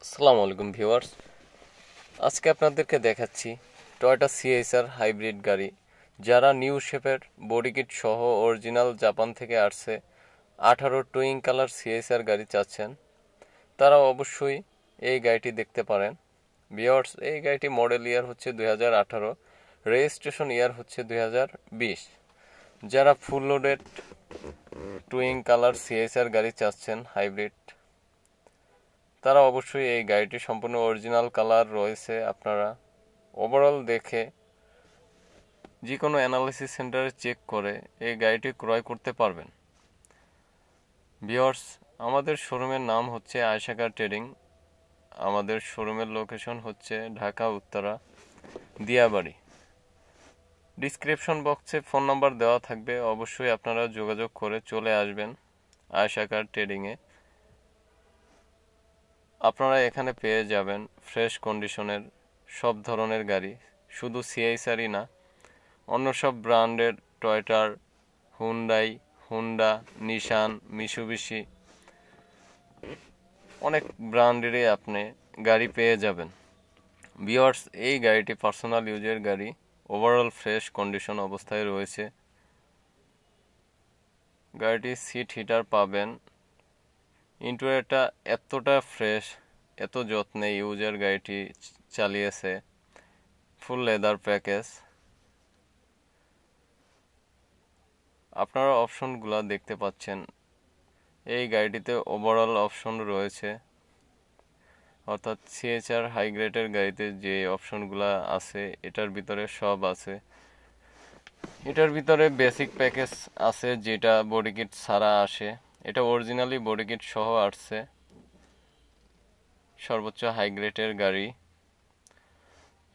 আসসালামু আলাইকুম ভিউয়ার্স, আজকে আপনাদেরকে দেখাচ্ছি টয়োটা সিএসআর হাইব্রিড গাড়ি। যারা নিউ শেপের বডি কিট সহ অরিজিনাল জাপান থেকে আসছে 18 টুইং কালার সিএসআর গাড়ি চাচ্ছেন, তারা অবশ্যই এই গাড়িটি দেখতে পারেন। ভিউয়ার্স, এই গাড়িটি মডেল ইয়ার হচ্ছে 2018, রেজিস্ট্রেশন ইয়ার হচ্ছে 2020। যারা ফুল লোডেড টুইং কালার সিএসআর গাড়ি চাচ্ছেন হাইব্রিড, তারা অবশ্যই এই গাড়িটি সম্পূর্ণ অরিজিনাল কালার রয়েছে। আপনারা ওভারঅল দেখে যে কোনো অ্যানালিসিস সেন্টারে চেক করে এই গাড়িটি ক্রয় করতে পারবেন। ভিউয়ার্স, আমাদের শোরুমের নাম হচ্ছে আয়েশা কার ট্রেডিং। আমাদের শোরুমের লোকেশন হচ্ছে ঢাকা উত্তরা দিয়াবাড়ি। ডিসক্রিপশন বক্সে ফোন নাম্বার দেওয়া থাকবে, অবশ্যই আপনারা যোগাযোগ করে চলে আসবেন আয়েশা কার ট্রেডিংয়ে। আপনারা এখানে পেয়ে যাবেন ফ্রেশ কন্ডিশনের সব ধরনের গাড়ি, শুধু সিএসআরই না, অন্য সব ব্র্যান্ডের টয়োটার, হুন্ডাই, হুন্ডা, নিশান, মিশুবিশি, অনেক ব্র্যান্ডেরই আপনি গাড়ি পেয়ে যাবেন। ভিউয়ার্স, এই গাড়িটি পার্সোনাল ইউজের গাড়ি, ওভারঅল ফ্রেশ কন্ডিশন অবস্থায় রয়েছে। গাড়িটি সিট হিটার পাবেন। ইন্টেরিয়রটা এতটা ফ্রেশ, এত যত্নে ইউজার গাড়িটি চালিয়েছে। Full leather package. আপনারা অপশনগুলো দেখতে পাচ্ছেন। এই গাড়িটিতে ওভারঅল অপশন রয়েছে, অর্থাৎ সিএচআর হাই গ্রেডের গাড়িতে যে অপশনগুলো আছে এটার ভিতরে সব আছে। এটার ভিতরে বেসিক প্যাকেজ আছে যেটা বডি কিট ছাড়া আসে, এটা অরিজিনালি বডি কিট সহ আসছে। সর্বোচ্চ হাই গ্রেডের গাড়ি।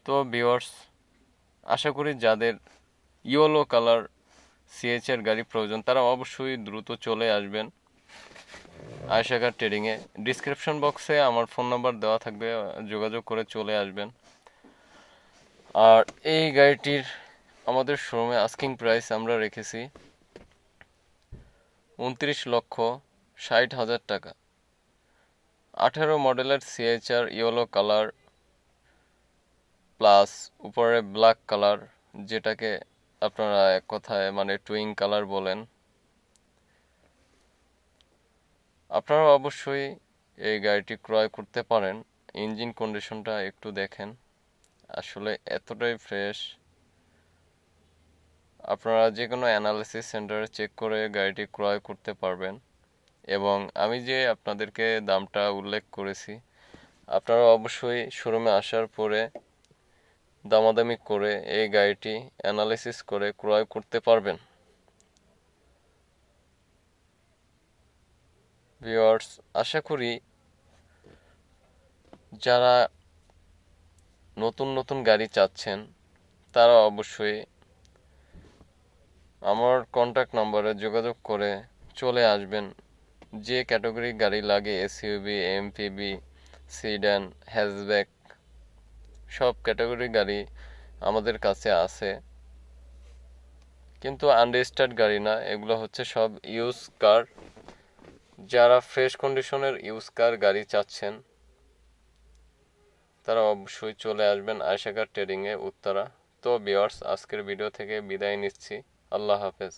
তো ভিউয়ার্স, আশা করি যাদের ইয়েলো কালার সিএচআর গাড়ি প্রয়োজন তারা অবশ্যই দ্রুত চলে আসবেন আয়েশা কার ট্রেডিংয়ে। ডিসক্রিপশন বক্সে আমার ফোন নাম্বার দেওয়া থাকবে, যোগাযোগ করে চলে আসবেন। আর এই গাড়িটির আমাদের শোরুমে আস্কিং প্রাইস আমরা রেখেছি 29,60,000 টাকা। 18 মডেলের সিএচআর ইয়েলো কালার প্লাস উপরে ব্ল্যাক কালার, যেটাকে আপনারা এক কথায় মানে টুইং কালার বলেন। আপনারা অবশ্যই এই গাড়িটি ক্রয় করতে পারেন। ইঞ্জিন কন্ডিশনটা একটু দেখেন, আসলে এতটাই ফ্রেশ। আপনারা যে কোনো অ্যানালিসিস সেন্টারে চেক করে গাড়িটি ক্রয় করতে পারবেন। এবং আমি যে আপনাদেরকে দামটা উল্লেখ করেছি, আপনারা অবশ্যই শোরুমে আসার পরে দামাদামি করে এই গাড়িটি অ্যানালিসিস করে ক্রয় করতে পারবেন। ভিউয়ার্স, আশা করি যারা নতুন নতুন গাড়ি চাচ্ছেন তারা অবশ্যই আমার কন্ট্যাক্ট নাম্বারে যোগাযোগ করে চলে আসবেন। যে ক্যাটাগরি গাড়ি লাগে, এসইউভি, এমপিভি, সিডান, হ্যাচব্যাক, সব ক্যাটাগরি গাড়ি আমাদের কাছে আছে। কিন্তু আনরেজিস্টার্ড গাড়ি না, এগুলো হচ্ছে সব ইউজ কার। যারা ফ্রেশ কন্ডিশনের ইউজ কার গাড়ি চাচ্ছেন তারা অবশ্যই চলে আসবেন আয়েশা কার ট্রেডিংয়ে উত্তরা। তো ভিউয়ার্স, আজকের ভিডিও থেকে বিদায় নিচ্ছি। আল্লাহ হাফেজ।